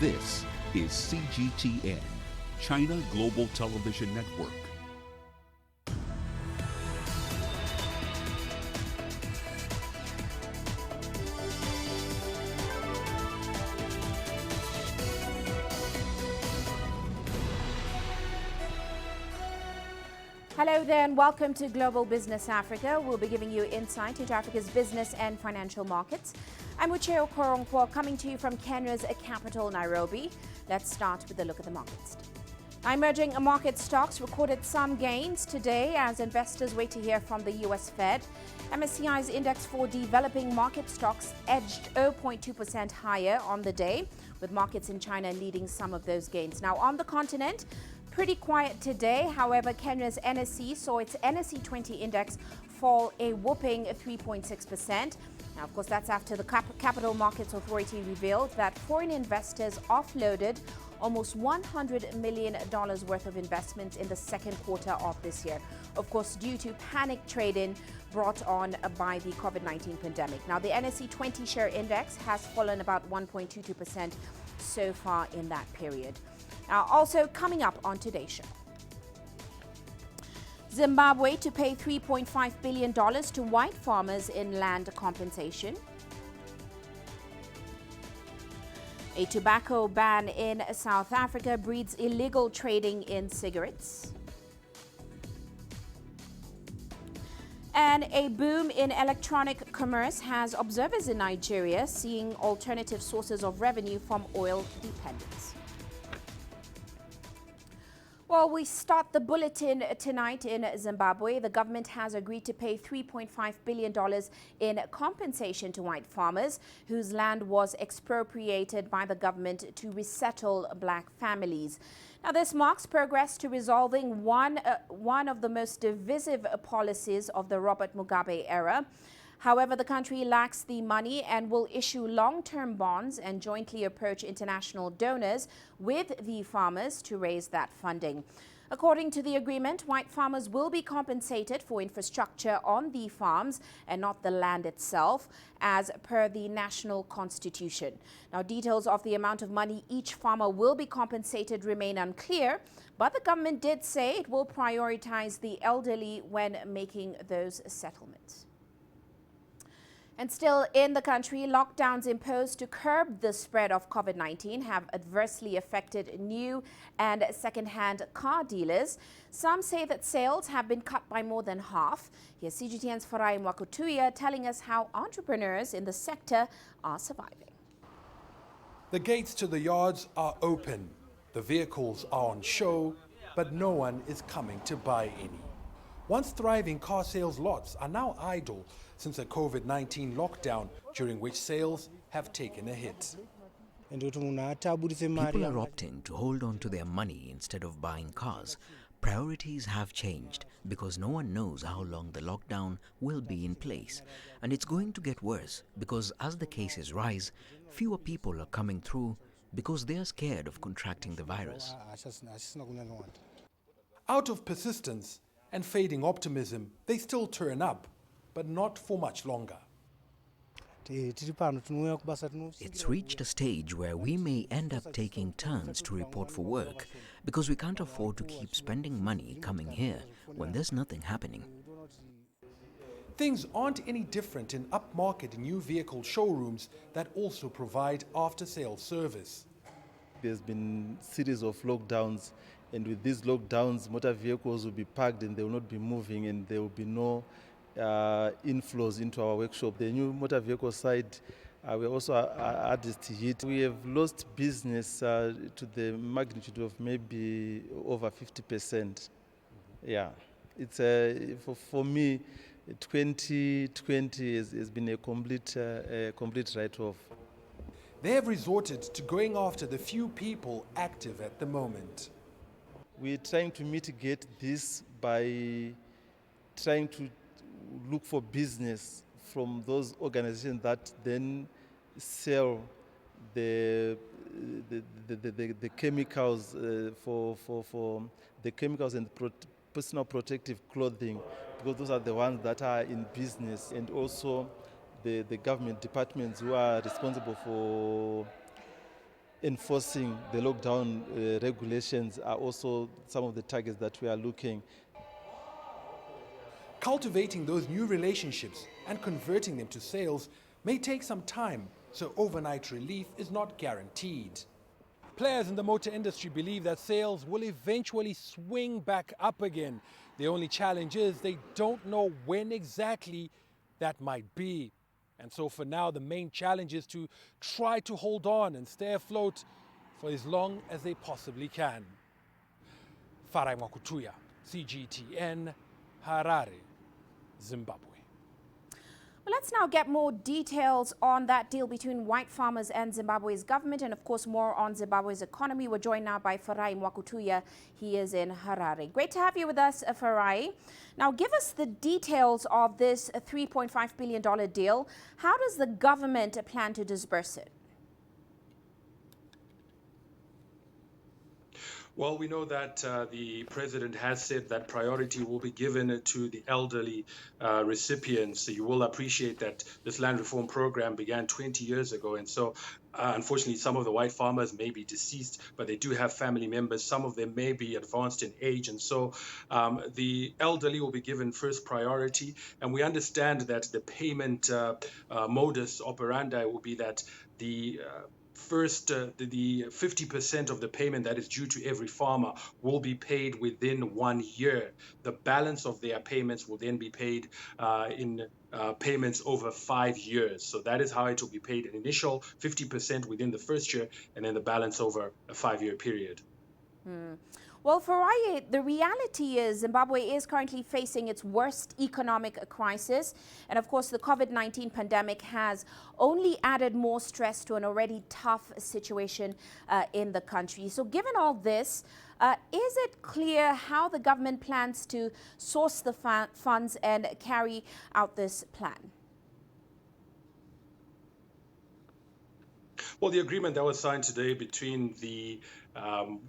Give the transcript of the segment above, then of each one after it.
This is CGTN, China Global Television Network. Hello there and welcome to Global Business Africa. We'll be giving you insight into Africa's business and financial markets. I'm Uche Okoronkwo coming to you from Kenya's capital, Nairobi. Let's start with a look at the markets. Emerging market stocks recorded some gains today as investors wait to hear from the US Fed. MSCI's index for developing market stocks edged 0.2% higher on the day, with markets in China leading some of those gains. Now, on the continent, pretty quiet today. However, Kenya's NSE saw its NSE 20 index fall a whopping 3.6%. Now, of course, that's after the Capital Markets Authority revealed that foreign investors offloaded almost $100 million worth of investments in the second quarter of this year, of course, due to panic trading brought on by the COVID-19 pandemic. Now, the NSE 20 share index has fallen about 1.22% so far in that period. Now, also coming up on today's show, Zimbabwe to pay $3.5 billion to white farmers in land compensation. A tobacco ban in South Africa breeds illegal trading in cigarettes. And a boom in electronic commerce has observers in Nigeria seeing alternative sources of revenue from oil dependence. Well, we start the bulletin tonight in Zimbabwe. The government has agreed to pay $3.5 billion in compensation to white farmers whose land was expropriated by the government to resettle black families. Now, this marks progress to resolving one of the most divisive policies of the Robert Mugabe era. However, the country lacks the money and will issue long-term bonds and jointly approach international donors with the farmers to raise that funding. According to the agreement, white farmers will be compensated for infrastructure on the farms and not the land itself, as per the national constitution. Now, details of the amount of money each farmer will be compensated remain unclear, but the government did say it will prioritize the elderly when making those settlements. And still in the country, lockdowns imposed to curb the spread of COVID-19 have adversely affected new and second-hand car dealers. Some say that sales have been cut by more than half. Here's CGTN's Farai Mwakutuya telling us how entrepreneurs in the sector are surviving. The gates to the yards are open. The vehicles are on show, but no one is coming to buy any. Once thriving car sales lots are now idle since a COVID-19 lockdown, during which sales have taken a hit. People are opting to hold on to their money instead of buying cars. Priorities have changed because no one knows how long the lockdown will be in place. And it's going to get worse because as the cases rise, fewer people are coming through because they are scared of contracting the virus. Out of persistence and fading optimism, they still turn up, but not for much longer. It's reached a stage where we may end up taking turns to report for work because we can't afford to keep spending money coming here when there's nothing happening. Things aren't any different in upmarket new vehicle showrooms that also provide after-sales service. There's been series of lockdowns, and with these lockdowns, motor vehicles will be parked and they will not be moving, and there will be no inflows into our workshop. The new motor vehicle side, we're also hardest hit. We have lost business to the magnitude of maybe over 50%. Yeah, it's for me, 2020 has been a complete write-off. They have resorted to going after the few people active at the moment. We're trying to mitigate this by trying to look for business from those organizations that then sell the chemicals for the chemicals and personal protective clothing, because those are the ones that are in business, and also the government departments who are responsible for enforcing the lockdown regulations are also some of the targets that we are looking. Cultivating those new relationships and converting them to sales may take some time, so overnight relief is not guaranteed. Players in the motor industry believe that sales will eventually swing back up again. The only challenge is they don't know when exactly that might be. And so for now, the main challenge is to try to hold on and stay afloat for as long as they possibly can. Farai Mwakutuya, CGTN, Harare, Zimbabwe. Well, let's now get more details on that deal between white farmers and Zimbabwe's government, and of course more on Zimbabwe's economy. We're joined now by Farai Mwakutuya. He is in Harare. Great to have you with us, Farai. Now, give us the details of this $3.5 billion deal. How does the government plan to disburse it? Well, we know that the president has said that priority will be given to the elderly recipients. So you will appreciate that this land reform program began 20 years ago. And so, unfortunately, some of the white farmers may be deceased, but they do have family members. Some of them may be advanced in age. And so the elderly will be given first priority. And we understand that the payment modus operandi will be that the first, the 50% of the payment that is due to every farmer will be paid within 1 year. The balance of their payments will then be paid in payments over 5 years. So that is how it will be paid: an initial 50% within the first year, and then the balance over a 5-year period. Well, Farai, the reality is Zimbabwe is currently facing its worst economic crisis. And of course, the COVID-19 pandemic has only added more stress to an already tough situation in the country. So given all this, is it clear how the government plans to source the funds and carry out this plan? Well, the agreement that was signed today between the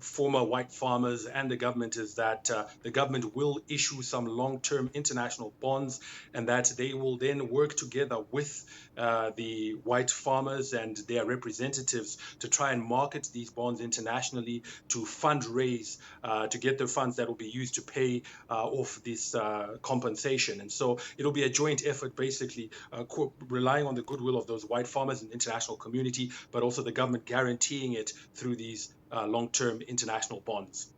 former white farmers and the government is that the government will issue some long-term international bonds, and that they will then work together with the white farmers and their representatives to try and market these bonds internationally, to fundraise, to get the funds that will be used to pay off this compensation. And so it'll be a joint effort, basically relying on the goodwill of those white farmers and the international community, but also the government guaranteeing it through these long-term international bonds.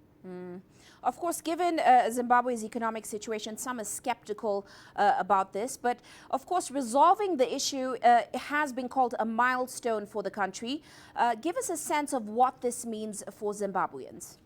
Of course, given Zimbabwe's economic situation, some are skeptical about this. But of course, resolving the issue has been called a milestone for the country. Give us a sense of what this means for Zimbabweans.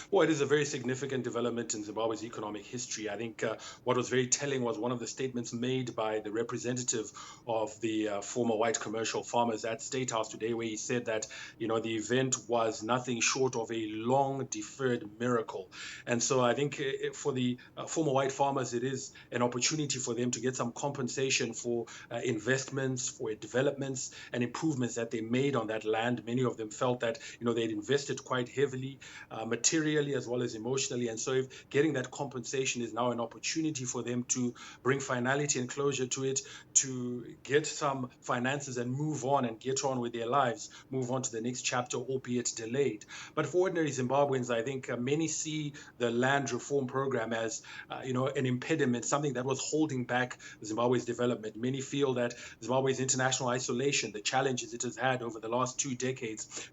Well, it is a very significant development in Zimbabwe's economic history. I think what was very telling was one of the statements made by the representative of the former white commercial farmers at State House today, where he said that, you know, the event was nothing short of a long deferred miracle. And so I think for the former white farmers, it is an opportunity for them to get some compensation for investments, for developments and improvements that they made on that land. Many of them felt that, you know, they'd invested quite heavily, materially as well as emotionally. And so if getting that compensation is now an opportunity for them to bring finality and closure to it, to get some finances and move on and get on with their lives, move on to the next chapter, albeit delayed. But for ordinary Zimbabweans, I think many see the land reform program as, you know, an impediment, something that was holding back Zimbabwe's development. Many feel that Zimbabwe's international isolation, the challenges it has had over the last 2 decades,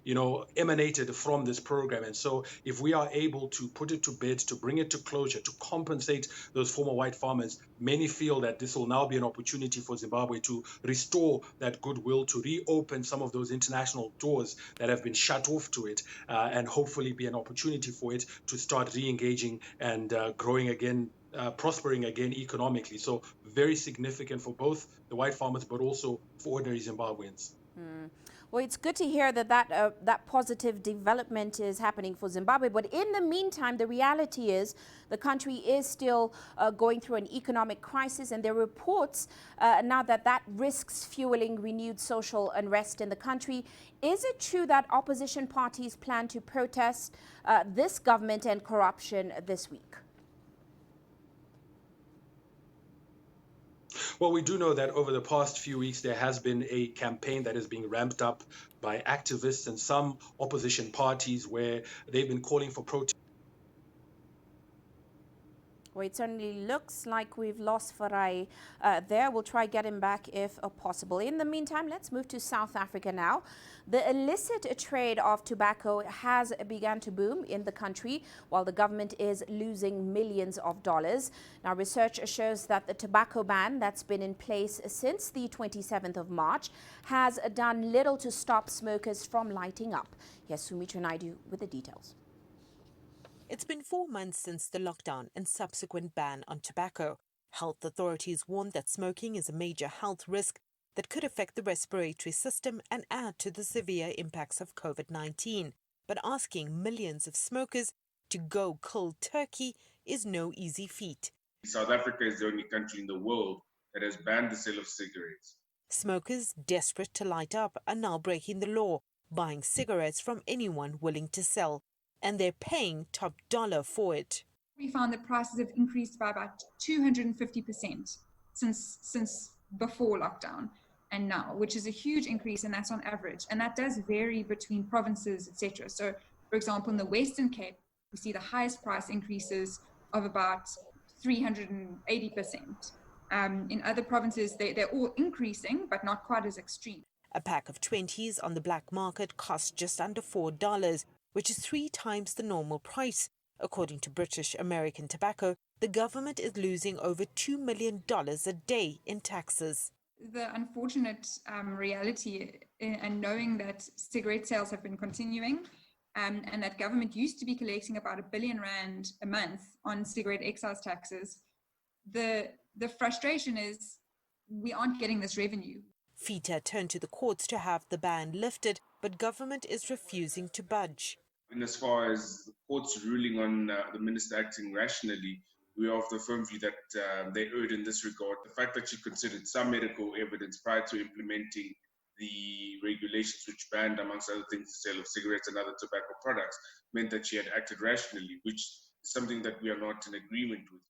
you know, emanated from this program. And so if we are able to put it to bed, to bring it to closure, to compensate those former white farmers, many feel that this will now be an opportunity for Zimbabwe to restore that goodwill, to reopen some of those international doors that have been shut off to it, and hopefully be an opportunity for it to start re-engaging and growing again, prospering again economically. So very significant for both the white farmers, but also for ordinary Zimbabweans. Well, it's good to hear that that positive development is happening for Zimbabwe. But in the meantime, the reality is the country is still going through an economic crisis. And there are reports now that risks fueling renewed social unrest in the country. Is it true that opposition parties plan to protest this government and corruption this week? Well, we do know that over the past few weeks, there has been a campaign that is being ramped up by activists and some opposition parties where they've been calling for protest. Well, it certainly looks like we've lost Farai there. We'll try get him back if possible. In the meantime, let's move to South Africa now. The illicit trade of tobacco has begun to boom in the country, while the government is losing millions of dollars. Now, research shows that the tobacco ban that's been in place since the 27th of March has done little to stop smokers from lighting up. Here's Sumitra Naidu with the details. It's been 4 months since the lockdown and subsequent ban on tobacco. Health authorities warned that smoking is a major health risk that could affect the respiratory system and add to the severe impacts of COVID-19. But asking millions of smokers to go cold turkey is no easy feat. South Africa is the only country in the world that has banned the sale of cigarettes. Smokers desperate to light up are now breaking the law, buying cigarettes from anyone willing to sell. And they're paying top dollar for it. We found that prices have increased by about 250% since before lockdown and now, which is a huge increase, and that's on average. And that does vary between provinces, etc. So, for example, in the Western Cape, we see the highest price increases of about 380%. In other provinces, they're all increasing, but not quite as extreme. A pack of 20s on the black market costs just under $4, which is 3 times the normal price. According to British American Tobacco, the government is losing over $2 million a day in taxes. The unfortunate reality, and knowing that cigarette sales have been continuing, and that government used to be collecting about R1 billion a month on cigarette excise taxes, the frustration is we aren't getting this revenue. FITA turned to the courts to have the ban lifted, but government is refusing to budge. And as far as the court's ruling on the minister acting rationally, we are of the firm view that they erred in this regard. The fact that she considered some medical evidence prior to implementing the regulations which banned, amongst other things, the sale of cigarettes and other tobacco products meant that she had acted rationally, which is something that we are not in agreement with.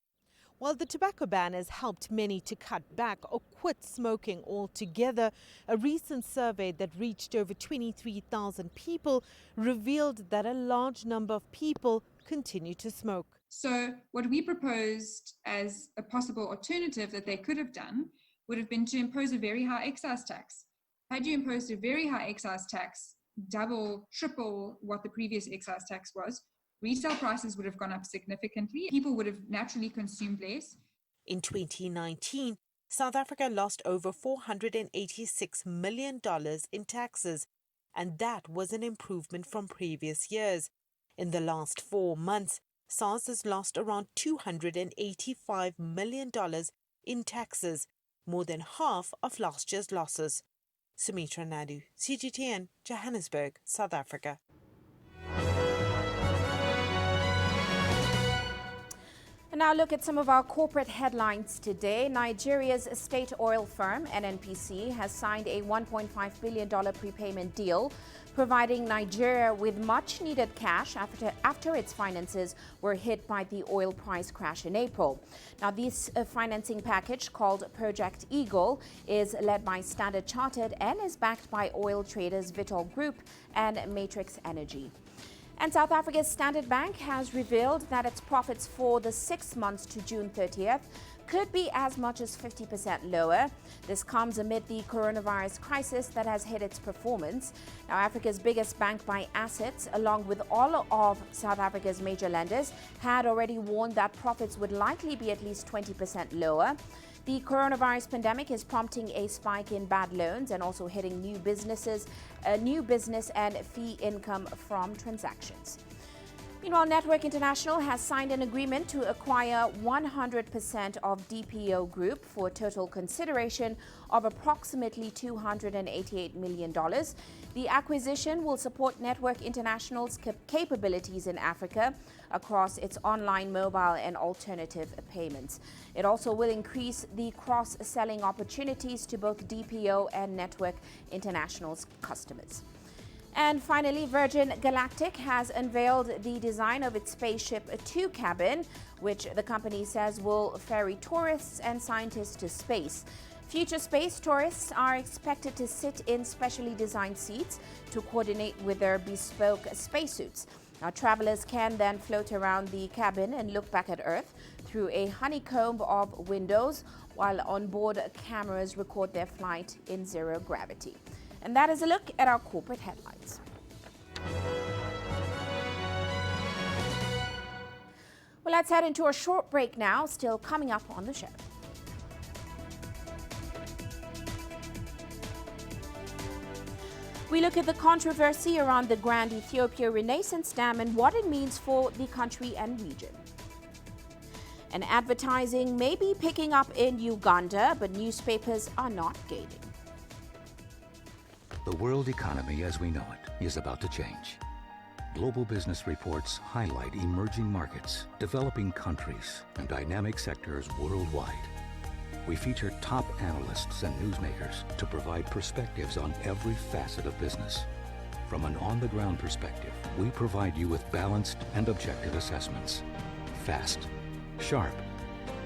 While the tobacco ban has helped many to cut back or quit smoking altogether, a recent survey that reached over 23,000 people revealed that a large number of people continue to smoke. So what we proposed as a possible alternative that they could have done would have been to impose a very high excise tax. Had you imposed a very high excise tax, double, triple what the previous excise tax was, retail prices would have gone up significantly. People would have naturally consumed less. In 2019, South Africa lost over $486 million in taxes, and that was an improvement from previous years. In the last 4 months, SARS has lost around $285 million in taxes, more than half of last year's losses. Sumitra Naidu, CGTN, Johannesburg, South Africa. And now look at some of our corporate headlines today. Nigeria's state oil firm, NNPC, has signed a $1.5 billion prepayment deal, providing Nigeria with much-needed cash after its finances were hit by the oil price crash in April. Now, this financing package, called Project Eagle, is led by Standard Chartered and is backed by oil traders Vitol Group and Matrix Energy. And South Africa's Standard Bank has revealed that its profits for the 6 months to June 30th could be as much as 50% lower. This comes amid the coronavirus crisis that has hit its performance. Now, Africa's biggest bank by assets, along with all of South Africa's major lenders, had already warned that profits would likely be at least 20% lower. The coronavirus pandemic is prompting a spike in bad loans and also hitting new business and fee income from transactions. Meanwhile, Network International has signed an agreement to acquire 100% of DPO Group for a total consideration of approximately $288 million. The acquisition will support Network International's capabilities in Africa across its online, mobile, and alternative payments. It also will increase the cross-selling opportunities to both DPO and Network International's customers. And finally, Virgin Galactic has unveiled the design of its spaceship 2 cabin, which the company says will ferry tourists and scientists to space. Future space tourists are expected to sit in specially designed seats to coordinate with their bespoke spacesuits. Now, travelers can then float around the cabin and look back at Earth through a honeycomb of windows, while onboard cameras record their flight in zero gravity. And that is a look at our corporate headlines. Well, let's head into a short break now, still coming up on the show. We look at the controversy around the Grand Ethiopia Renaissance Dam and what it means for the country and region. And advertising may be picking up in Uganda, but newspapers are not gaining. The world economy as we know it is about to change. Global business reports highlight emerging markets, developing countries, and dynamic sectors worldwide. We feature top analysts and newsmakers to provide perspectives on every facet of business. From an on-the-ground perspective, we provide you with balanced and objective assessments. Fast, sharp,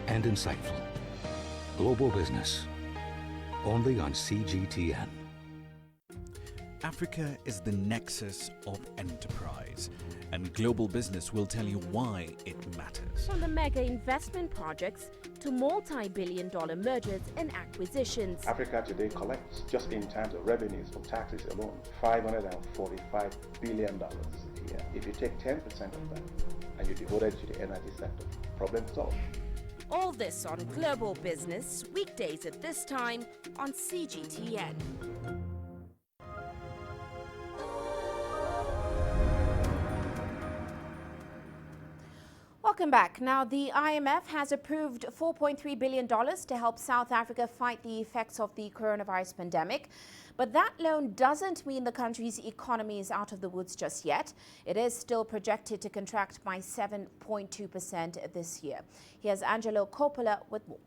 and insightful. Global business, only on CGTN. Africa is the nexus of enterprise, and global business will tell you why it matters. From the mega investment projects to multi-billion-dollar mergers and acquisitions. Africa today collects, just in terms of revenues from taxes alone, $545 billion a year. If you take 10% of that and you devote it to the energy sector, problem solved. All this on Global Business, weekdays at this time on CGTN. Welcome back. Now, the IMF has approved $4.3 billion to help South Africa fight the effects of the coronavirus pandemic. But that loan doesn't mean the country's economy is out of the woods just yet. It is still projected to contract by 7.2% this year. Here's Angelo Coppola with more.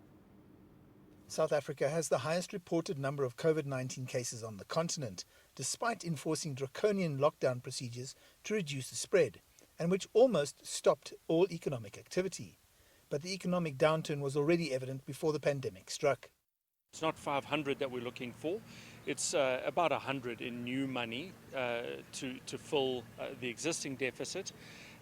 South Africa has the highest reported number of COVID-19 cases on the continent, despite enforcing draconian lockdown procedures to reduce the spread, and which almost stopped all economic activity. But the economic downturn was already evident before the pandemic struck. It's not 500 that we're looking for. It's about 100 in new money to fill the existing deficit.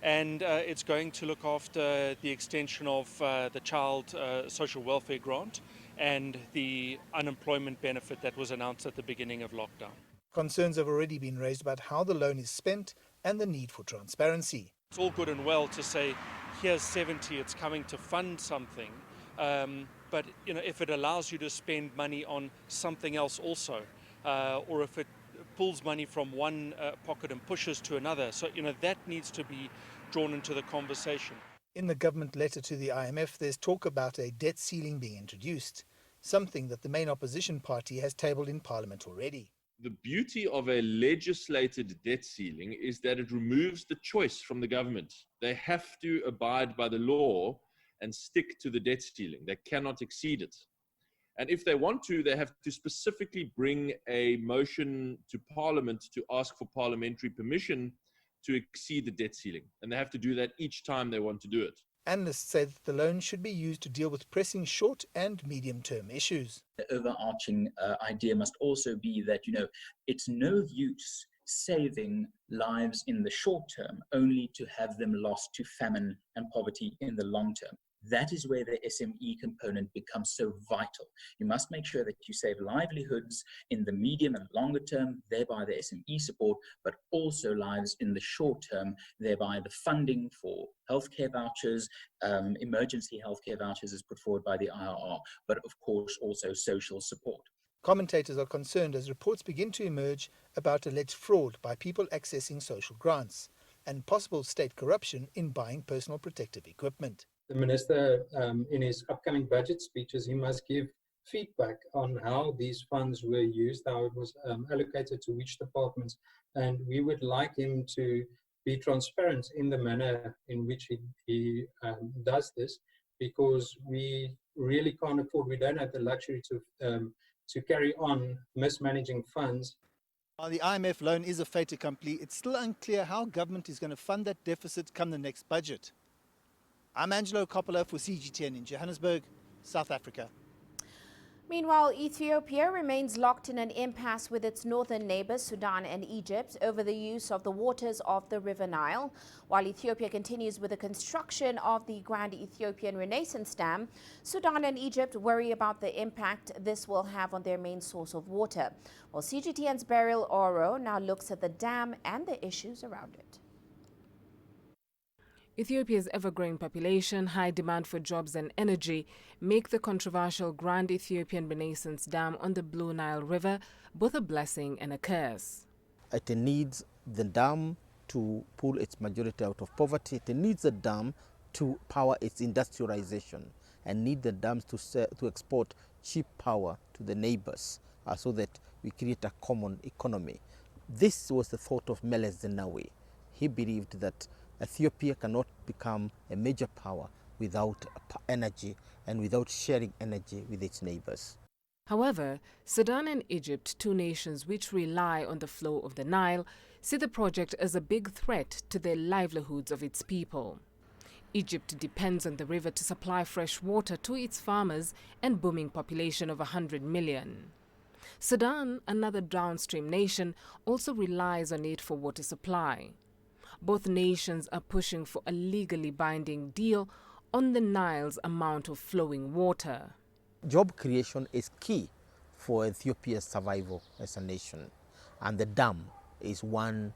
And it's going to look after the extension of the child social welfare grant and the unemployment benefit that was announced at the beginning of lockdown. Concerns have already been raised about how the loan is spent and the need for transparency. It's all good and well to say, here's 70, it's coming to fund something. But if it allows you to spend money on something else also, or if it pulls money from one pocket and pushes to another, so that needs to be drawn into the conversation. In the government letter to the IMF, there's talk about a debt ceiling being introduced, something that the main opposition party has tabled in Parliament already. The beauty of a legislated debt ceiling is that it removes the choice from the government. They have to abide by the law and stick to the debt ceiling. They cannot exceed it. And if they want to, they have to specifically bring a motion to Parliament to ask for parliamentary permission to exceed the debt ceiling. And they have to do that each time they want to do it. Analysts say that the loan should be used to deal with pressing short and medium-term issues. The overarching idea must also be that, it's no use saving lives in the short term only to have them lost to famine and poverty in the long term. That is where the SME component becomes so vital. You must make sure that you save livelihoods in the medium and longer term, thereby the SME support, but also lives in the short term, thereby the funding for healthcare vouchers, emergency healthcare vouchers as put forward by the IRR, but of course also social support. Commentators are concerned as reports begin to emerge about alleged fraud by people accessing social grants and possible state corruption in buying personal protective equipment. The Minister, in his upcoming budget speeches, he must give feedback on how these funds were used, how it was allocated to which departments, and we would like him to be transparent in the manner in which he does this, because we really can't afford, we don't have the luxury to carry on mismanaging funds. While the IMF loan is a fait accompli, it's still unclear how government is going to fund that deficit come the next budget. I'm Angelo Coppola for CGTN in Johannesburg, South Africa. Meanwhile, Ethiopia remains locked in an impasse with its northern neighbors, Sudan and Egypt, over the use of the waters of the River Nile. While Ethiopia continues with the construction of the Grand Ethiopian Renaissance Dam, Sudan and Egypt worry about the impact this will have on their main source of water. Well, CGTN's Beryl Oro now looks at the dam and the issues around it. Ethiopia's ever-growing population, high demand for jobs and energy make the controversial Grand Ethiopian Renaissance Dam on the Blue Nile River both a blessing and a curse. It needs the dam to pull its majority out of poverty. It needs a dam to power its industrialization and need the dams to export cheap power to the neighbors so that we create a common economy. This was the thought of Meles Zenawi. He believed that Ethiopia cannot become a major power without energy and without sharing energy with its neighbors. However, Sudan and Egypt, two nations which rely on the flow of the Nile, see the project as a big threat to the livelihoods of its people. Egypt depends on the river to supply fresh water to its farmers and booming population of 100 million. Sudan, another downstream nation, also relies on it for water supply. Both nations are pushing for a legally binding deal on the Nile's amount of flowing water. Job creation is key for Ethiopia's survival as a nation, and the dam is one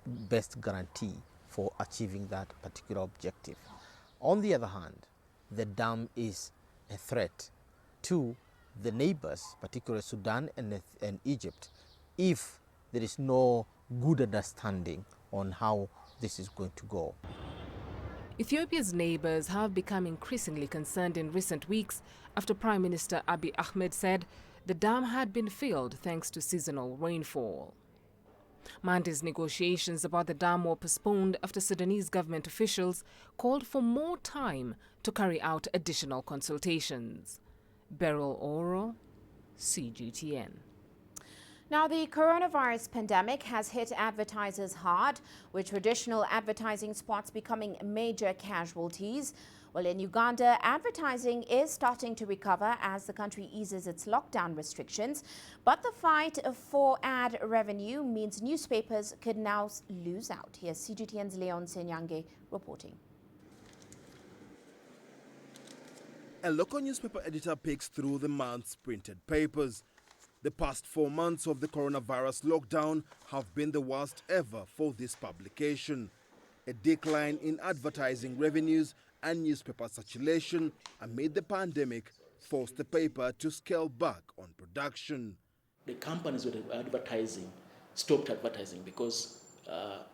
best guarantee for achieving that particular objective. On the other hand, the dam is a threat to the neighbors, particularly Sudan and Egypt, if there is no good understanding on how this is going to go. Ethiopia's neighbors have become increasingly concerned in recent weeks after Prime Minister Abiy Ahmed said the dam had been filled thanks to seasonal rainfall. Monday's negotiations about the dam were postponed after Sudanese government officials called for more time to carry out additional consultations. Beryl Oro, CGTN. Now, the coronavirus pandemic has hit advertisers hard, with traditional advertising spots becoming major casualties. Well, in Uganda, advertising is starting to recover as the country eases its lockdown restrictions. But the fight for ad revenue means newspapers could now lose out. Here's CGTN's Leon Senyange reporting. A local newspaper editor picks through the month's printed papers. The past 4 months of the coronavirus lockdown have been the worst ever for this publication. A decline in advertising revenues and newspaper circulation amid the pandemic forced the paper to scale back on production. The companies that were advertising stopped advertising because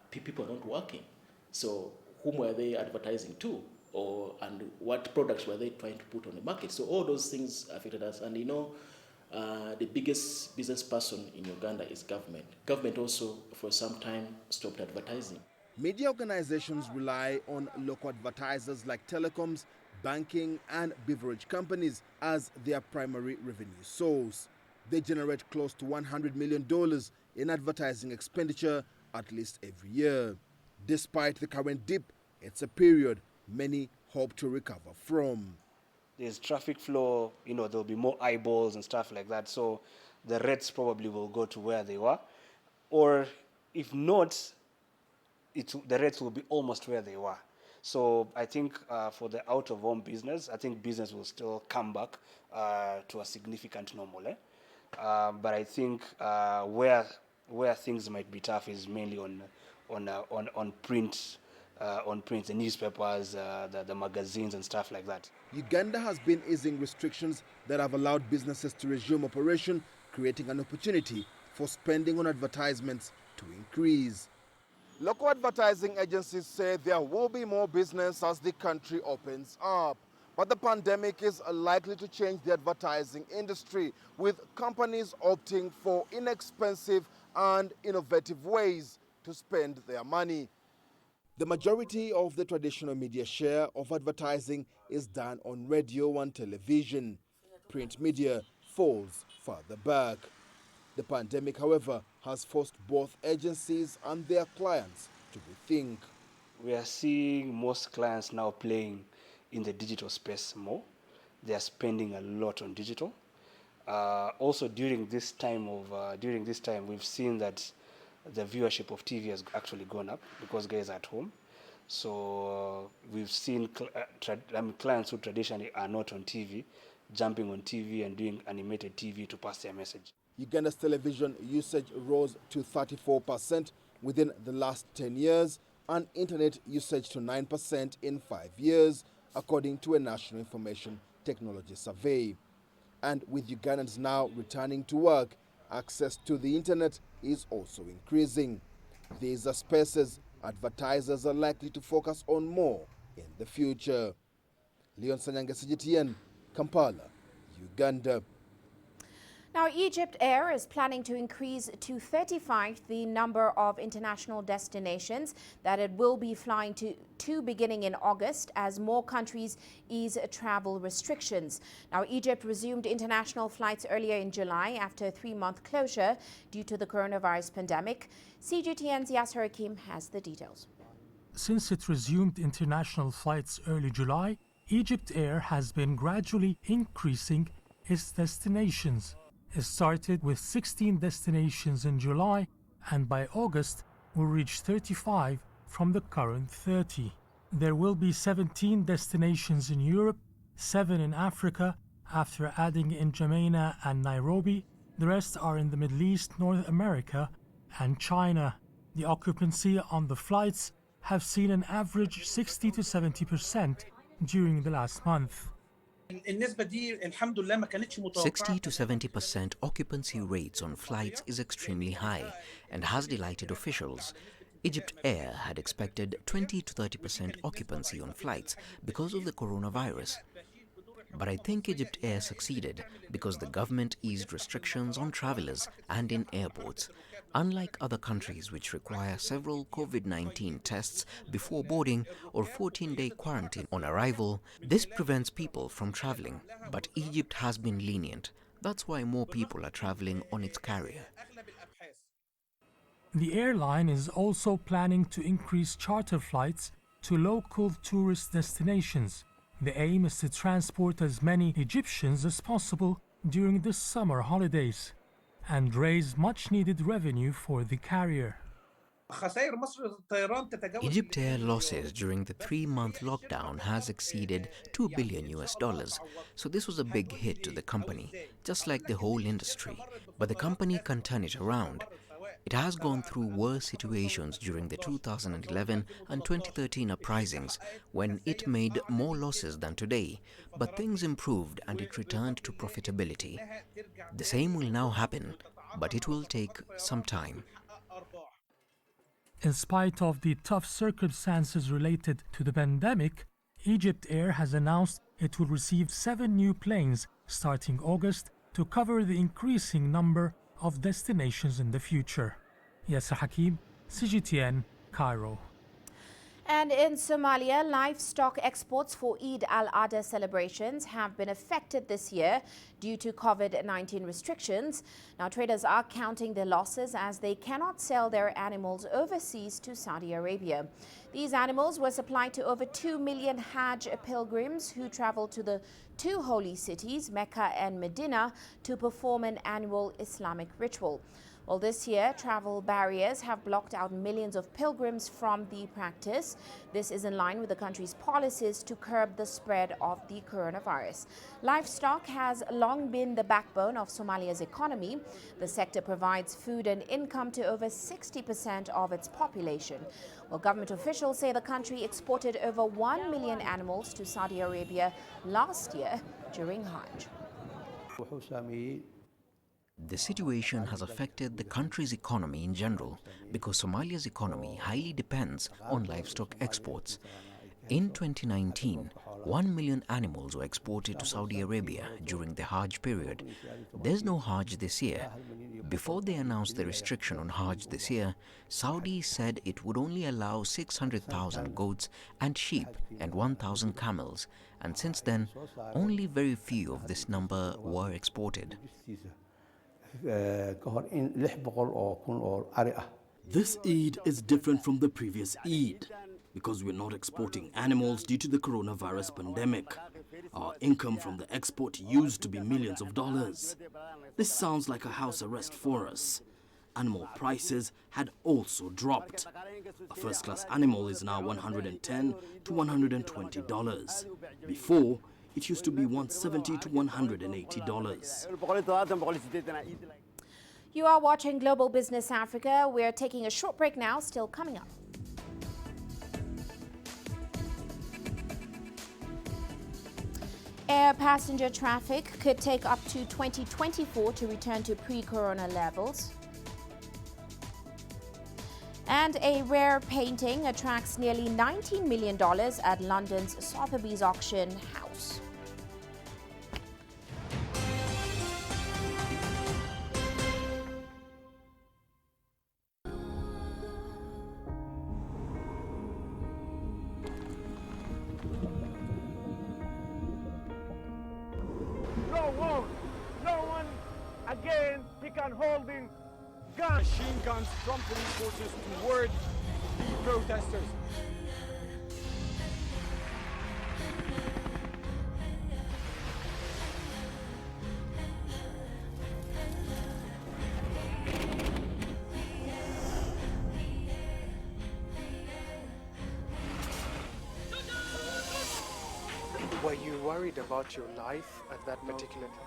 people are not working. So whom were they advertising to? And what products were they trying to put on the market? So all those things affected us. And the biggest business person in Uganda is government. Government also, for some time, stopped advertising. Media organizations rely on local advertisers like telecoms, banking, and beverage companies as their primary revenue source. They generate close to $100 million in advertising expenditure at least every year. Despite the current dip, it's a period many hope to recover from. There's traffic flow, there'll be more eyeballs and stuff like that. So the rates probably will go to where they were. Or if not, the rates will be almost where they were. So I think for the out-of-home business, I think business will still come back to a significant normal. But I think where things might be tough is mainly on print. The newspapers, the magazines and stuff like that. Uganda has been easing restrictions that have allowed businesses to resume operation, creating an opportunity for spending on advertisements to increase. Local advertising agencies say there will be more business as the country opens up. But the pandemic is likely to change the advertising industry, with companies opting for inexpensive and innovative ways to spend their money. The majority of the traditional media share of advertising is done on radio and television. Print media falls further back. The pandemic, however, has forced both agencies and their clients to rethink. We are seeing most clients now playing in the digital space more. They are spending a lot on digital. Also, during this time, we've seen that the viewership of TV has actually gone up because guys are at home. So we've seen clients who traditionally are not on TV jumping on TV and doing animated TV to pass their message. Uganda's television usage rose to 34% within the last 10 years and internet usage to 9% in 5 years, according to a National Information Technology survey. And with Ugandans now returning to work, access to the internet is also increasing. These are spaces advertisers are likely to focus on more in the future. Leon Sanyanga, EgyptAir, Kampala, Uganda. Now, EgyptAir is planning to increase to 35 the number of international destinations that it will be flying to beginning in August as more countries ease travel restrictions. Now, Egypt resumed international flights earlier in July after a 3-month closure due to the coronavirus pandemic. CGTN's Yasser Hakim has the details. Since it resumed international flights early July, EgyptAir has been gradually increasing its destinations. It started with 16 destinations in July, and by August will reach 35 from the current 30. There will be 17 destinations in Europe, 7 in Africa, after adding in N'Djamena and Nairobi. The rest are in the Middle East, North America, and China. The occupancy on the flights have seen an average 60 to 70% during the last month. 60 to 70% occupancy rates on flights is extremely high and has delighted officials. EgyptAir had expected 20 to 30% occupancy on flights because of the coronavirus. But I think EgyptAir succeeded because the government eased restrictions on travelers and in airports. Unlike other countries which require several COVID-19 tests before boarding or 14-day quarantine on arrival, this prevents people from traveling. But Egypt has been lenient. That's why more people are traveling on its carrier. The airline is also planning to increase charter flights to local tourist destinations. The aim is to transport as many Egyptians as possible during the summer holidays and raise much-needed revenue for the carrier. EgyptAir losses during the 3-month lockdown has exceeded $2 billion, so this was a big hit to the company, just like the whole industry. But the company can turn it around. It has gone through worse situations during the 2011 and 2013 uprisings when it made more losses than today, but things improved and it returned to profitability. The same will now happen, but it will take some time. In spite of the tough circumstances related to the pandemic, EgyptAir has announced it will receive 7 new planes starting August to cover the increasing number of destinations in the future. Yasser Hakim, CGTN, Cairo. And in Somalia, livestock exports for Eid al-Adha celebrations have been affected this year due to COVID-19 restrictions. Now, traders are counting their losses as they cannot sell their animals overseas to Saudi Arabia. These animals were supplied to over 2 million Hajj pilgrims who travel to the 2 holy cities, Mecca and Medina, to perform an annual Islamic ritual. Well, this year, travel barriers have blocked out millions of pilgrims from the practice. This is in line with the country's policies to curb the spread of the coronavirus. Livestock has long been the backbone of Somalia's economy. The sector provides food and income to over 60% of its population. Well, government officials say the country exported over 1 million animals to Saudi Arabia last year during Hajj. The situation has affected the country's economy in general because Somalia's economy highly depends on livestock exports. In 2019, 1 million animals were exported to Saudi Arabia during the Hajj period. There's no Hajj this year. Before they announced the restriction on Hajj this year, Saudi said it would only allow 600,000 goats and sheep and 1,000 camels, and since then, only very few of this number were exported. This Eid is different from the previous Eid because we're not exporting animals due to the coronavirus pandemic. Our income from the export used to be millions of dollars. This sounds like a house arrest for us. Animal prices had also dropped. A first-class animal is now $110 to $120. Before, it used to be $170 to $180. You are watching Global Business Africa. We're taking a short break now, still coming up. Air passenger traffic could take up to 2024 to return to pre-corona levels. And a rare painting attracts nearly $19 million at London's Sotheby's auction house. No one again, he can hold in guns. Machine guns from police forces toward the protesters. Were you worried about your life at that particular time?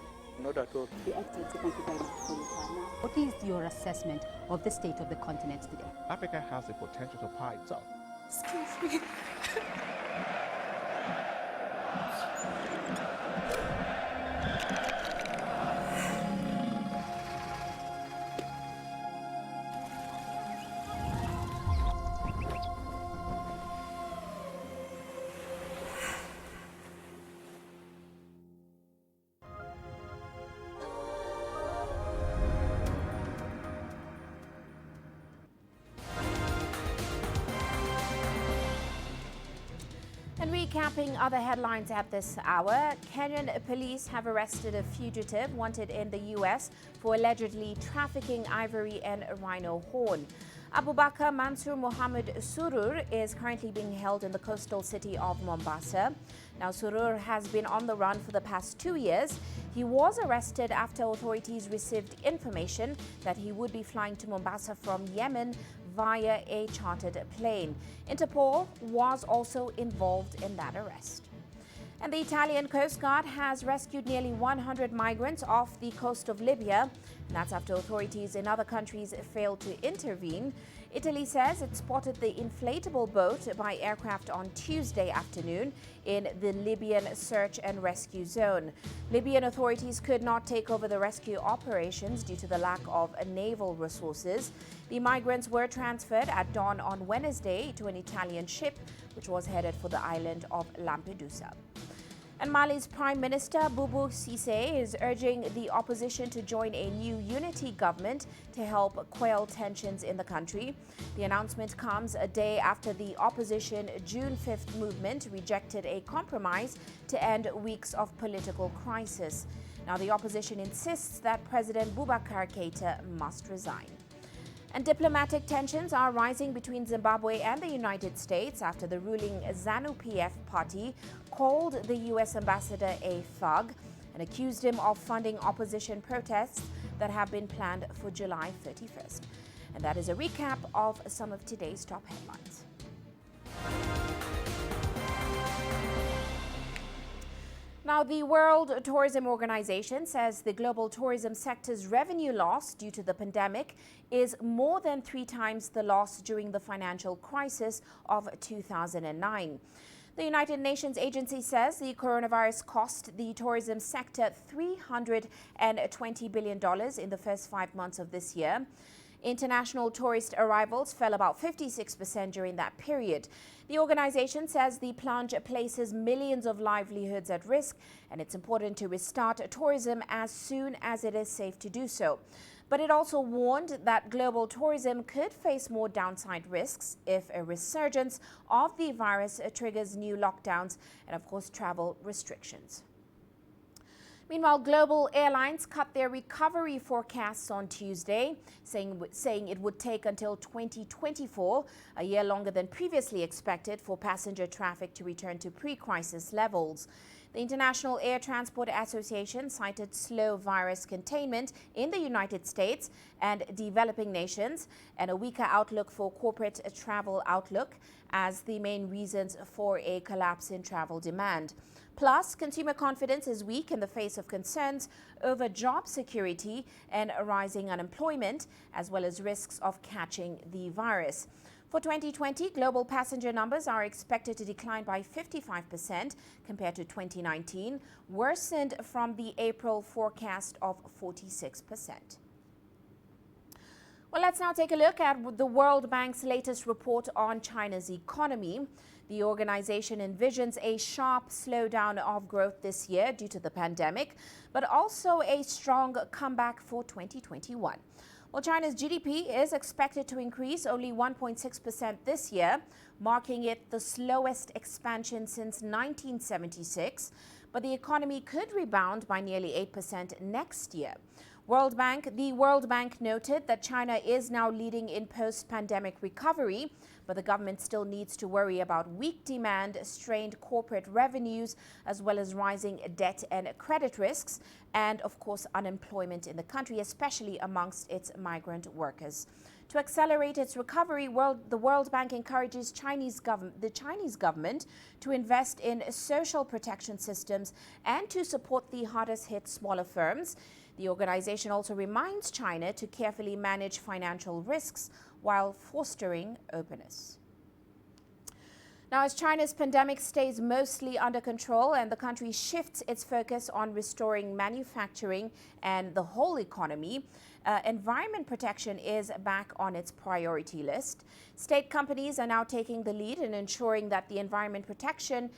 Not at all. The Excellency, thank you very much for your time now. What is your assessment of the state of the continent today? Africa has the potential to power itself. Excuse me. And recapping other headlines at this hour, Kenyan police have arrested a fugitive wanted in the US for allegedly trafficking ivory and rhino horn. Abubakar Mansur Mohammed Surur is currently being held in the coastal city of Mombasa. Now, Surur has been on the run for the past 2 years. He was arrested after authorities received information that he would be flying to Mombasa from Yemen via a chartered plane. Interpol was also involved in that arrest. And the Italian Coast Guard has rescued nearly 100 migrants off the coast of Libya. That's after authorities in other countries failed to intervene. Italy says it spotted the inflatable boat by aircraft on Tuesday afternoon in the Libyan search and rescue zone. Libyan authorities could not take over the rescue operations due to the lack of naval resources. The migrants were transferred at dawn on Wednesday to an Italian ship, which was headed for the island of Lampedusa. And Mali's Prime Minister Boubou Cissé is urging the opposition to join a new unity government to help quell tensions in the country. The announcement comes a day after the opposition June 5th movement rejected a compromise to end weeks of political crisis. Now, the opposition insists that President Boubacar Keïta must resign. And diplomatic tensions are rising between Zimbabwe and the United States after the ruling ZANU-PF party called the U.S. ambassador a thug and accused him of funding opposition protests that have been planned for July 31st. And that is a recap of some of today's top headlines. Now, the World Tourism Organization says the global tourism sector's revenue loss due to the pandemic is more than 3 times the loss during the financial crisis of 2009. The United Nations agency says the coronavirus cost the tourism sector $320 billion in the first 5 months of this year. International tourist arrivals fell about 56% during that period. The organization says the plunge places millions of livelihoods at risk, and it's important to restart tourism as soon as it is safe to do so. But it also warned that global tourism could face more downside risks if a resurgence of the virus triggers new lockdowns and, of course, travel restrictions. Meanwhile, global airlines cut their recovery forecasts on Tuesday, saying it would take until 2024, a year longer than previously expected, for passenger traffic to return to pre-crisis levels. The International Air Transport Association cited slow virus containment in the United States and developing nations and a weaker outlook for corporate travel outlook as the main reasons for a collapse in travel demand. Plus, consumer confidence is weak in the face of concerns over job security and rising unemployment, as well as risks of catching the virus. For 2020, global passenger numbers are expected to decline by 55% compared to 2019, worsened from the April forecast of 46%. Well, let's now take a look at the World Bank's latest report on China's economy. The organization envisions a sharp slowdown of growth this year due to the pandemic, but also a strong comeback for 2021. Well, China's GDP is expected to increase only 1.6% this year, marking it the slowest expansion since 1976. But the economy could rebound by nearly 8% next year. The World Bank noted that China is now leading in post-pandemic recovery, but the government still needs to worry about weak demand, strained corporate revenues, as well as rising debt and credit risks, and of course unemployment in the country, especially amongst its migrant workers. To accelerate its recovery, the World Bank encourages the Chinese government to invest in social protection systems and to support the hardest hit smaller firms. The organization also reminds China to carefully manage financial risks while fostering openness. Now, as China's pandemic stays mostly under control and the country shifts its focus on restoring manufacturing and the whole economy, environment protection is back on its priority list. State companies are now taking the lead in ensuring that the environment protection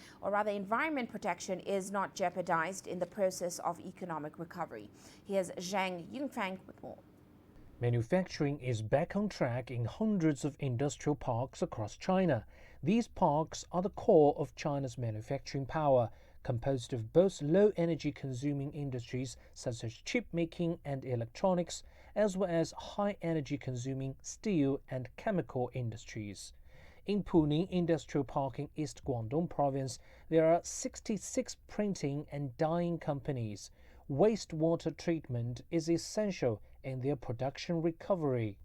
is not jeopardized in the process of economic recovery. Here's Zhang Yunfang with more. Manufacturing is back on track in hundreds of industrial parks across China. These parks are the core of China's manufacturing power, composed of both low-energy consuming industries such as chip making and electronics, as well as high-energy consuming steel and chemical industries. In Puning Industrial Park in East Guangdong Province, there are 66 printing and dyeing companies. Wastewater treatment is essential in their production recovery.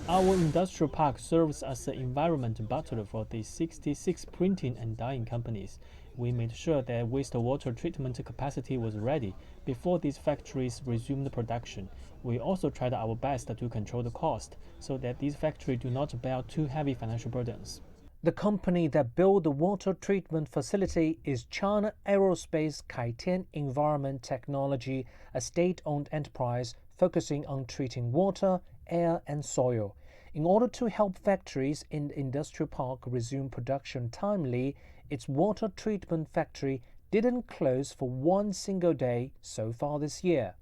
Our industrial park serves as the environment butler for the 66 printing and dyeing companies. We made sure that wastewater treatment capacity was ready before these factories resumed production. We also tried our best to control the cost so that these factories do not bear too heavy financial burdens. The company that built the water treatment facility is China Aerospace Kaitian Environment Technology, a state-owned enterprise focusing on treating water, air and soil. In order to help factories in the industrial park resume production timely, its water treatment factory didn't close for one single day so far this year.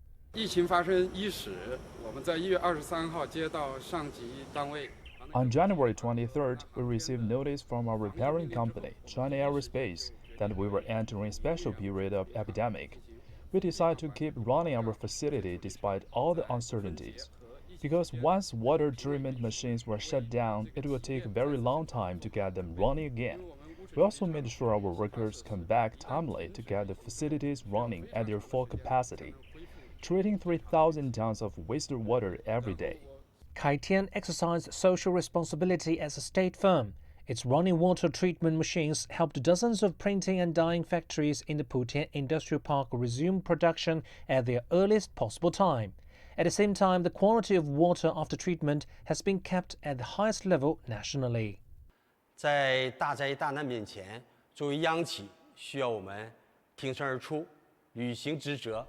On January 23rd, we received notice from our repairing company, China Aerospace, that we were entering a special period of epidemic. We decided to keep running our facility despite all the uncertainties. Because once water treatment machines were shut down, it will take a very long time to get them running again. We also made sure our workers come back timely to get the facilities running at their full capacity, treating 3,000 tons of wastewater every day. Kaitian exercised social responsibility as a state firm. Its running water treatment machines helped dozens of printing and dyeing factories in the Putian Industrial Park resume production at their earliest possible time. At the same time, the quality of water after treatment has been kept at the highest level nationally. 在大灾大难面前，作为央企，需要我们挺身而出，履行职责。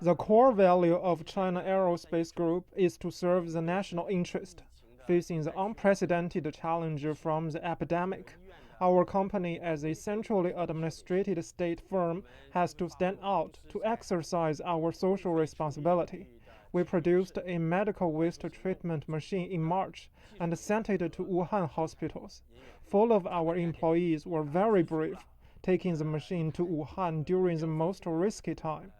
The core value of China Aerospace Group is to serve the national interest. Facing the unprecedented challenge from the epidemic, our company, as a centrally administrated state firm, has to stand out to exercise our social responsibility. We produced a medical waste treatment machine in March and sent it to Wuhan hospitals. 4 of our employees were very brave. taking the machine to Wuhan during the most risky time.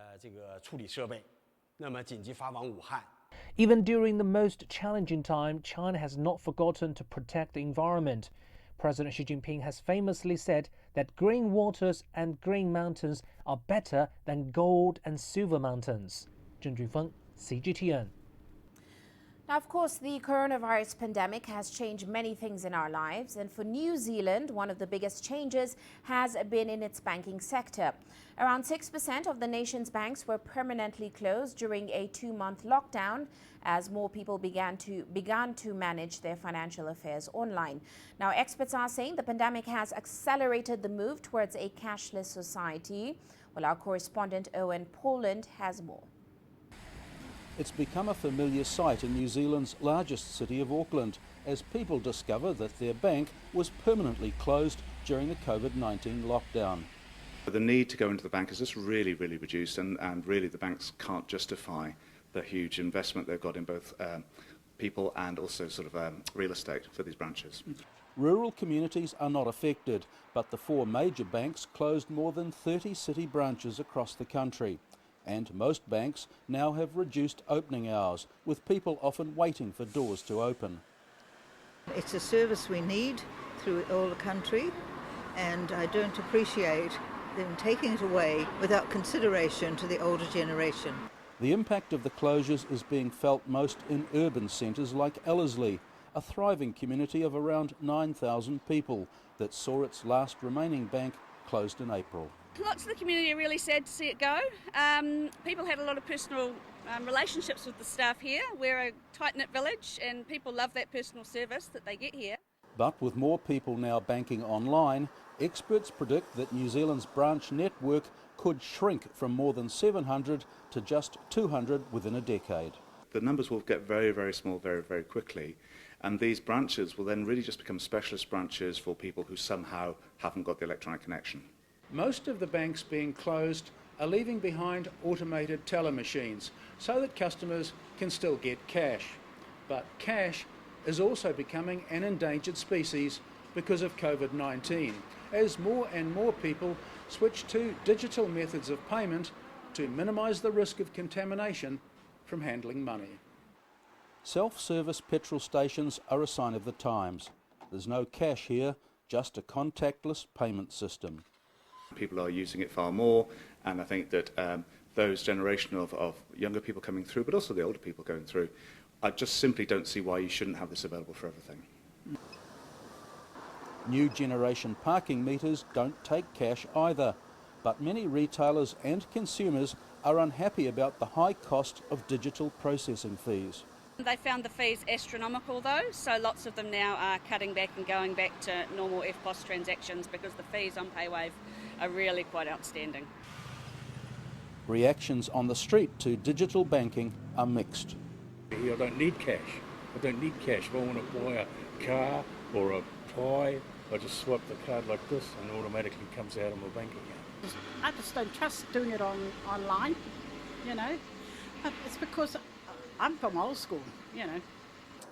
Even during the most challenging time, China has not forgotten to protect the environment. President Xi Jinping has famously said that green waters and green mountains are better than gold and silver mountains. Zheng Junfeng, CGTN. Now, of course, the coronavirus pandemic has changed many things in our lives, and for New Zealand, one of the biggest changes has been in its banking sector. Around 6% of the nation's banks were permanently closed during a 2-month lockdown as more people began to manage their financial affairs online. Now, experts are saying the pandemic has accelerated the move towards a cashless society. Well, our correspondent Owen Poland has more. It's become a familiar sight in New Zealand's largest city of Auckland as people discover that their bank was permanently closed during the COVID-19 lockdown. The need to go into the bank is just really reduced, and really the banks can't justify the huge investment they've got in both people and also sort of real estate for these branches. Rural communities are not affected, but the 4 major banks closed more than 30 city branches across the country. And most banks now have reduced opening hours, with people often waiting for doors to open. It's a service we need through all the country, and I don't appreciate them taking it away without consideration to the older generation. The impact of the closures is being felt most in urban centres like Ellerslie, a thriving community of around 9,000 people that saw its last remaining bank closed in April. Lots of the community are really sad to see it go. People had a lot of personal relationships with the staff here. We're a tight-knit village and people love that personal service that they get here. But with more people now banking online, experts predict that New Zealand's branch network could shrink from more than 700 to just 200 within a decade. The numbers will get very small very quickly, and these branches will then really just become specialist branches for people who somehow haven't got the electronic connection. Most of the banks being closed are leaving behind automated teller machines so that customers can still get cash. But cash is also becoming an endangered species because of COVID-19, as more and more people switch to digital methods of payment to minimise the risk of contamination from handling money. Self-service petrol stations are a sign of the times. There's no cash here, just a contactless payment system. People are using it far more, and I think that those generation of younger people coming through, but also the older people going through, I just simply don't see why you shouldn't have this available for everything. New generation parking meters don't take cash either, but many retailers and consumers are unhappy about the high cost of digital processing fees. They found the fees astronomical though, so lots of them now are cutting back and going back to normal EFTPOS transactions because the fees on PayWave are really quite outstanding. Reactions on the street to digital banking are mixed. I don't need cash. If I want to buy a car or a pie, I just swipe the card like this and it automatically comes out of my bank account. I just don't trust doing it online, you know. It's because I'm from old school, you know.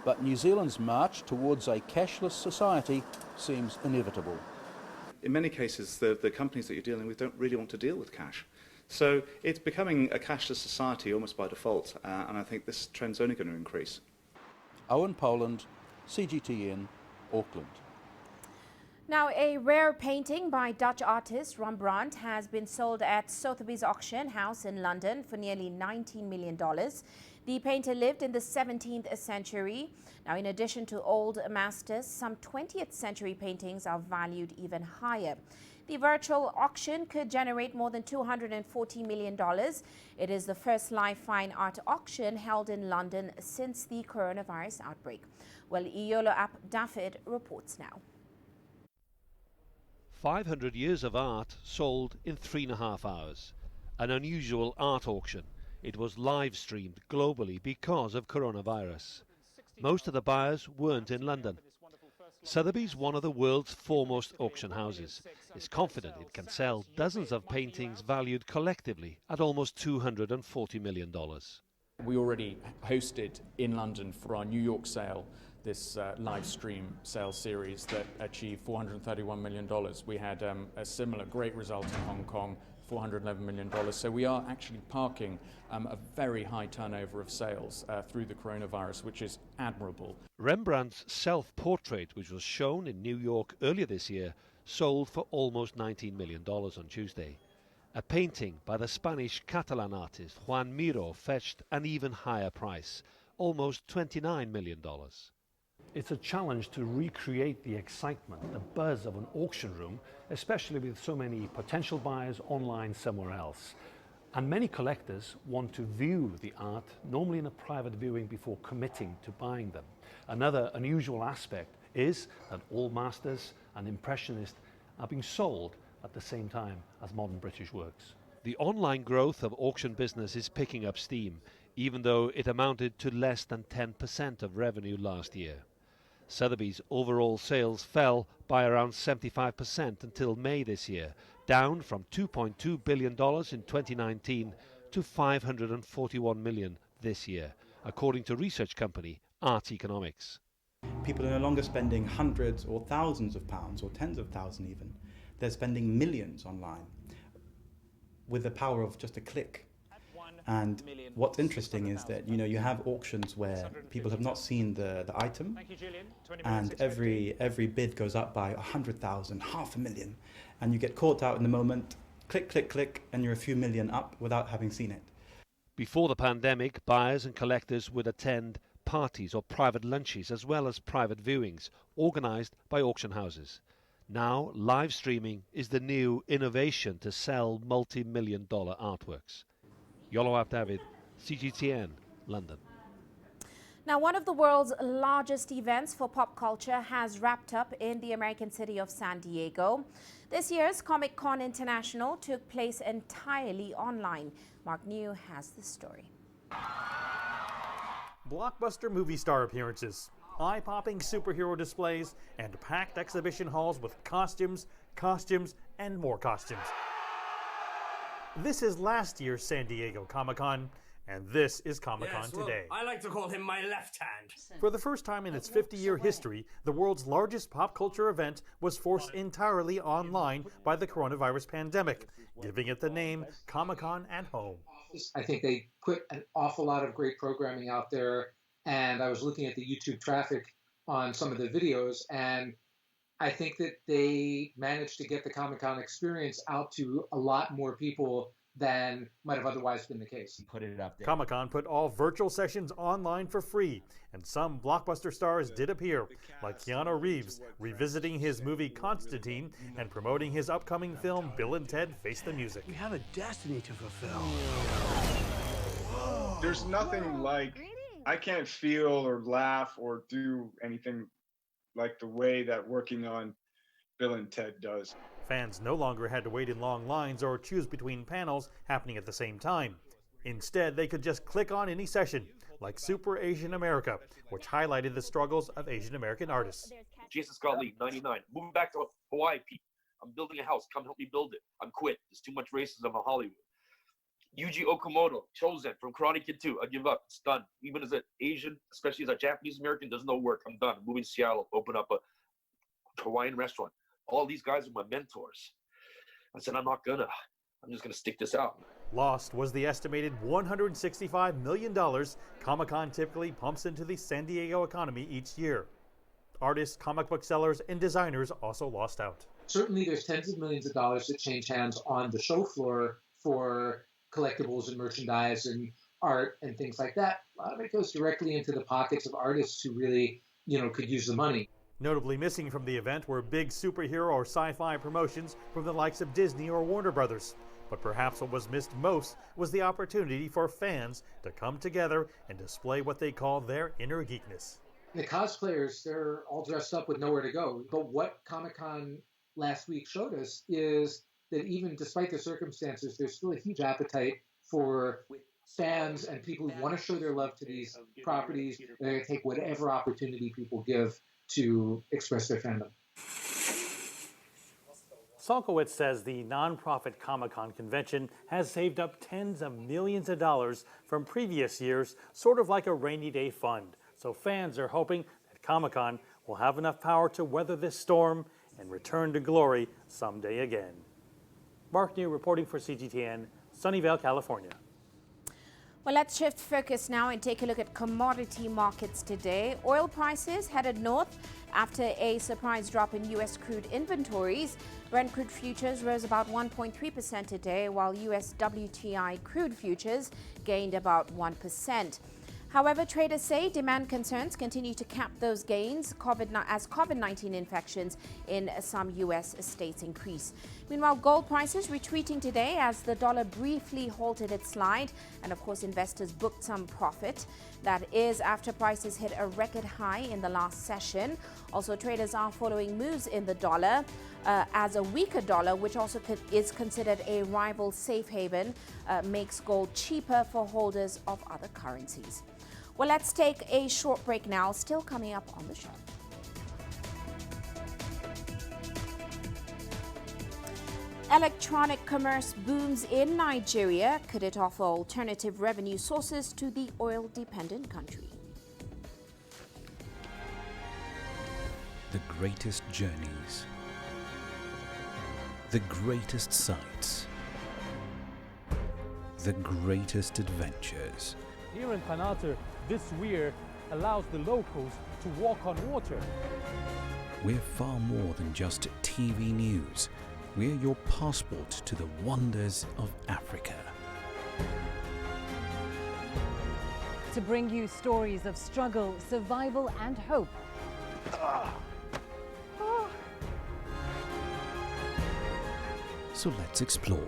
But New Zealand's march towards a cashless society seems inevitable. In many cases, the companies that you're dealing with don't really want to deal with cash. So it's becoming a cashless society almost by default, and I think this trend's only going to increase. Owen Poland, CGTN, Auckland. Now, a rare painting by Dutch artist Rembrandt has been sold at Sotheby's auction house in London for nearly $19 million. The painter lived in the 17th century. Now, in addition to old masters, some 20th century paintings are valued even higher. The virtual auction could generate more than $240 million. It is the first live fine art auction held in London since the coronavirus outbreak. Well, Iolo Ap Daffyd reports now. 500 years of art sold in 3.5 hours. An unusual art auction. It was live streamed globally because of coronavirus. Most of the buyers weren't in London. Sotheby's, one of the world's foremost auction houses, is confident it can sell dozens of paintings valued collectively at almost $240 million. We already hosted in London for our New York sale this live stream sales series that achieved $431 million. We had a similar great result in Hong Kong, $411 million. So we are actually parking a very high turnover of sales through the coronavirus, which is admirable. Rembrandt's self-portrait, which was shown in New York earlier this year, sold for almost $19 million on Tuesday. A painting by the Spanish Catalan artist Juan Miró fetched an even higher price, almost $29 million. It's a challenge to recreate the excitement, the buzz of an auction room, especially with so many potential buyers online somewhere else. And many collectors want to view the art, normally in a private viewing, before committing to buying them. Another unusual aspect is that all masters and impressionists are being sold at the same time as modern British works. The online growth of auction business is picking up steam, even though it amounted to less than 10% of revenue last year. Sotheby's overall sales fell by around 75% until May this year, down from $2.2 billion in 2019 to $541 million this year, according to research company Art Economics. People are no longer spending hundreds or thousands of pounds, or tens of thousands even. They're spending millions online with the power of just a click. And what's interesting is that, you know, you have auctions where people have not seen the item, and every bid goes up by 100,000, 500,000, and you get caught out in the moment, click, click, click, and you're a few million up without having seen it. Before the pandemic, buyers and collectors would attend parties or private lunches as well as private viewings organised by auction houses. Now, live streaming is the new innovation to sell multi-million-dollar artworks. Yoloab David, CGTN, London. Now, one of the world's largest events for pop culture has wrapped up in the American city of San Diego. This year's Comic-Con International took place entirely online. Mark New has the story. Blockbuster movie star appearances, eye-popping superhero displays, and packed exhibition halls with costumes, and more costumes. This is last year's San Diego Comic-Con, and this is Comic-Con today. I like to call him my left hand. For the first time in its 50-year history, the world's largest pop culture event was forced entirely online by the coronavirus pandemic, giving it the name Comic-Con at Home. I think they put an awful lot of great programming out there, and I was looking at the YouTube traffic on some of the videos, and I think that they managed to get the Comic-Con experience out to a lot more people than might have otherwise been the case. Put it up there. Comic-Con put all virtual sessions online for free, and some blockbuster stars did appear, like Keanu Reeves, revisiting his movie Constantine and promoting his upcoming film Bill and Ted Face the Music. We have a destiny to fulfill. There's nothing like, I can't feel or laugh or do anything like the way that working on Bill and Ted does. Fans no longer had to wait in long lines or choose between panels happening at the same time. Instead, they could just click on any session, like Super Asian America, which highlighted the struggles of Asian American artists. Jason Scott Lee, 99. Moving back to Hawaii, Pete. I'm building a house. Come help me build it. I'm quit. There's too much racism in Hollywood. Uche Okoronkwo, Chosen from Karate Kid 2. I give up. It's done. Even as an Asian, especially as a Japanese American, there's no work. I'm done. I'm moving to Seattle, open up a Hawaiian restaurant. All these guys are my mentors. I said, I'm just gonna stick this out. Lost was the estimated $165 million Comic-Con typically pumps into the San Diego economy each year. Artists, comic book sellers, and designers also lost out. Certainly there's tens of millions of dollars that change hands on the show floor for collectibles and merchandise and art and things like that. A lot of it goes directly into the pockets of artists who really, could use the money. Notably missing from the event were big superhero or sci-fi promotions from the likes of Disney or Warner Brothers. But perhaps what was missed most was the opportunity for fans to come together and display what they call their inner geekness. The cosplayers, they're all dressed up with nowhere to go. But what Comic-Con last week showed us is that even despite the circumstances, there's still a huge appetite for fans and people who want to show their love to these properties. They're going to take whatever opportunity people give to express their fandom. Salkowitz says the nonprofit Comic-Con convention has saved up tens of millions of dollars from previous years, sort of like a rainy day fund. So fans are hoping that Comic-Con will have enough power to weather this storm and return to glory someday again. Mark New reporting for CGTN, Sunnyvale, California. Well, let's shift focus now and take a look at commodity markets today. Oil prices headed north after a surprise drop in U.S. crude inventories. Brent crude futures rose about 1.3% today, while U.S. WTI crude futures gained about 1%. However, traders say demand concerns continue to cap those gains as COVID-19 infections in some U.S. states increase. Meanwhile, gold prices retreating today as the dollar briefly halted its slide, and of course investors booked some profit. That is after prices hit a record high in the last session. Also, traders are following moves in the dollar as a weaker dollar, which also is considered a rival safe haven, makes gold cheaper for holders of other currencies. Well, let's take a short break now, still coming up on the show. Electronic commerce booms in Nigeria. Could it offer alternative revenue sources to the oil-dependent country? The greatest journeys, the greatest sights, the greatest adventures. Here in Panata, this weir allows the locals to walk on water. We're far more than just TV news. We're your passport to the wonders of Africa. To bring you stories of struggle, survival and hope. So let's explore.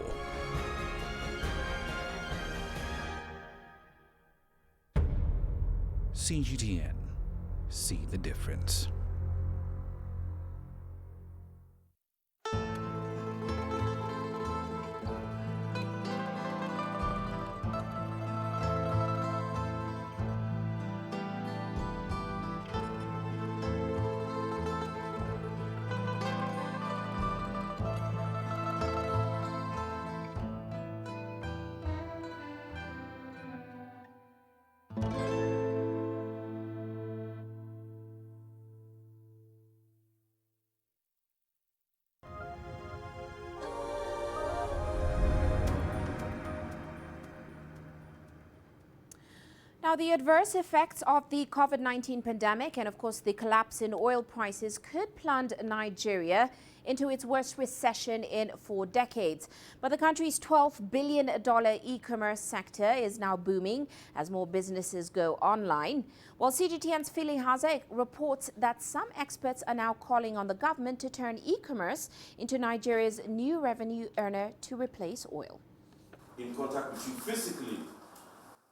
CGTN. See the difference. Now, the adverse effects of the COVID-19 pandemic and, of course, the collapse in oil prices could plunge Nigeria into its worst recession in 4 decades. But the country's $12 billion e-commerce sector is now booming as more businesses go online. While CGTN's Phili Haza reports that some experts are now calling on the government to turn e-commerce into Nigeria's new revenue earner to replace oil. In contact with you physically.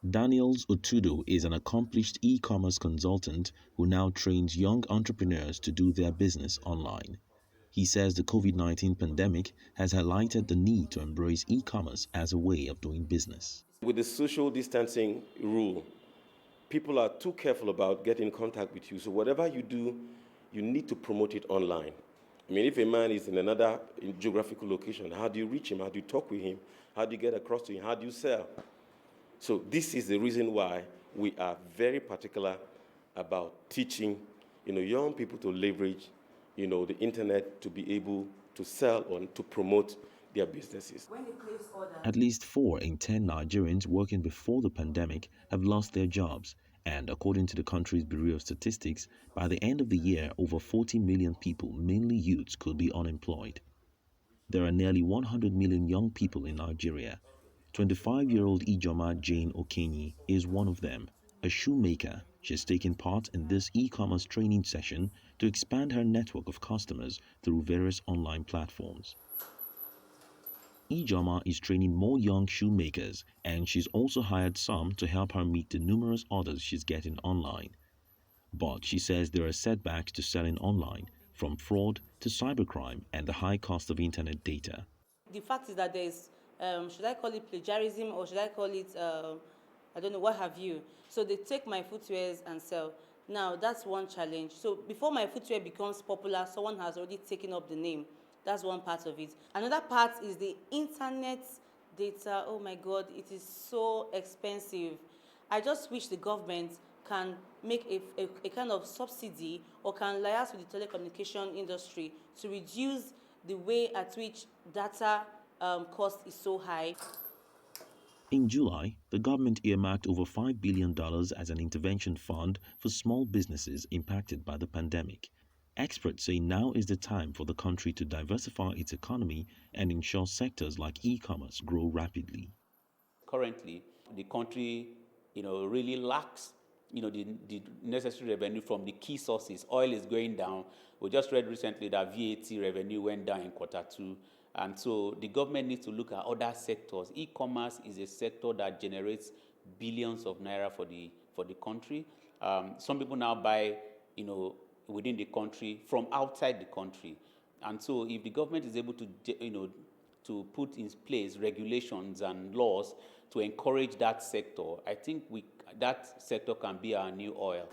Daniels Otudo is an accomplished e-commerce consultant who now trains young entrepreneurs to do their business online. He says the COVID-19 pandemic has highlighted the need to embrace e-commerce as a way of doing business. With the social distancing rule, people are too careful about getting in contact with you. So whatever you do, you need to promote it online. I mean, if a man is in another geographical location, how do you reach him? How do you talk with him? How do you get across to him? How do you sell? So this is the reason why we are very particular about teaching, young people to leverage, the internet to be able to sell or to promote their businesses. At least 4 in 10 Nigerians working before the pandemic have lost their jobs. And according to the country's Bureau of Statistics, by the end of the year, over 40 million people, mainly youths, could be unemployed. There are nearly 100 million young people in Nigeria. 25-year-old Ijoma Jane Okenyi is one of them, a shoemaker. She's taken part in this e-commerce training session to expand her network of customers through various online platforms. Ijoma is training more young shoemakers, and she's also hired some to help her meet the numerous orders she's getting online. But she says there are setbacks to selling online, from fraud to cybercrime and the high cost of internet data. The fact is that there is should I call it plagiarism or should I call it, I don't know, what have you. So they take my footwears and sell. Now, that's one challenge. So before my footwear becomes popular, someone has already taken up the name. That's one part of it. Another part is the internet data. Oh my God, it is so expensive. I just wish the government can make a kind of subsidy or can liaise with the telecommunication industry to reduce the way at which data cost is so high. In July, the government earmarked over $5 billion as an intervention fund for small businesses impacted by the pandemic. Experts say now is the time for the country to diversify its economy and ensure sectors like e-commerce grow rapidly. Currently, the country, really lacks, the necessary revenue from the key sources. Oil is going down. We just read recently that VAT revenue went down in Q2. And so the government needs to look at other sectors. E-commerce is a sector that generates billions of naira for the country. Some people now buy, within the country from outside the country. And so if the government is able to, to put in place regulations and laws to encourage that sector, I think that sector can be our new oil.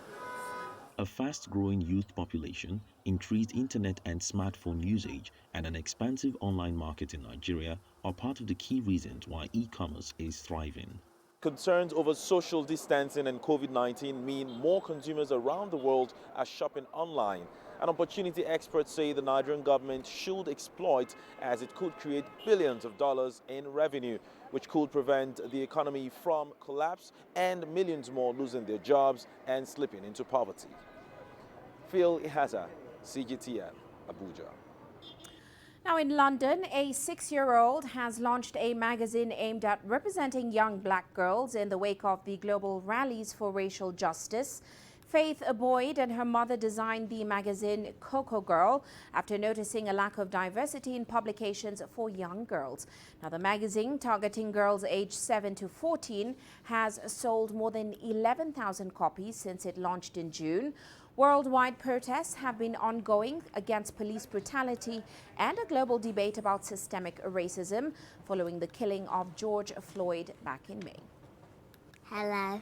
A fast-growing youth population, increased internet and smartphone usage, and an expansive online market in Nigeria are part of the key reasons why e-commerce is thriving. Concerns over social distancing and COVID-19 mean more consumers around the world are shopping online. An opportunity experts say the Nigerian government should exploit, as it could create billions of dollars in revenue, which could prevent the economy from collapse and millions more losing their jobs and slipping into poverty. Phil Ihaza, CGTN, Abuja. Now in London, a 6-year-old has launched a magazine aimed at representing young black girls in the wake of the global rallies for racial justice. Faith Boyd and her mother designed the magazine Coco Girl after noticing a lack of diversity in publications for young girls. Now, the magazine, targeting girls aged 7 to 14, has sold more than 11,000 copies since it launched in June. Worldwide protests have been ongoing against police brutality and a global debate about systemic racism following the killing of George Floyd back in May. Hello,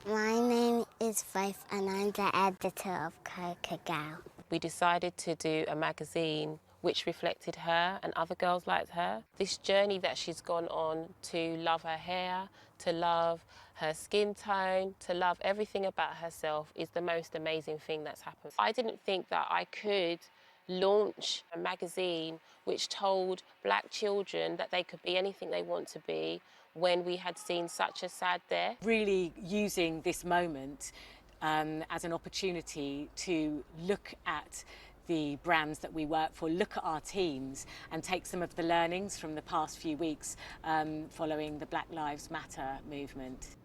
my name is Faith and I'm the editor of Coco Girl. We decided to do a magazine which reflected her and other girls like her. This journey that she's gone on to love her hair, to love her skin tone, to love everything about herself is the most amazing thing that's happened. I didn't think that I could launch a magazine which told black children that they could be anything they want to be when we had seen such a sad death. Really using this moment as an opportunity to look at the brands that we work for, look at our teams and take some of the learnings from the past few weeks following the Black Lives Matter movement.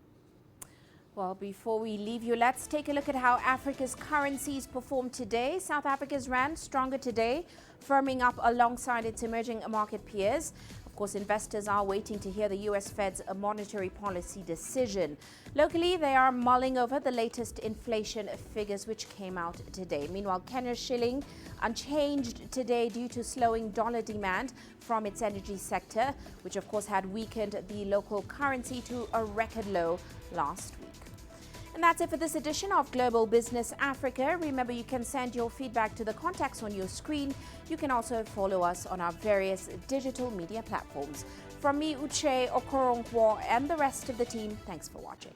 Well, before we leave you, let's take a look at how Africa's currencies performed today. South Africa's rand stronger today, firming up alongside its emerging market peers. Of course, investors are waiting to hear the US Fed's monetary policy decision. Locally, they are mulling over the latest inflation figures which came out today. Meanwhile, Kenya's shilling unchanged today due to slowing dollar demand from its energy sector, which of course had weakened the local currency to a record low last week. And that's it for this edition of Global Business Africa. Remember, you can send your feedback to the contacts on your screen. You can also follow us on our various digital media platforms. From me, Uche Okoronkwo, and the rest of the team, thanks for watching.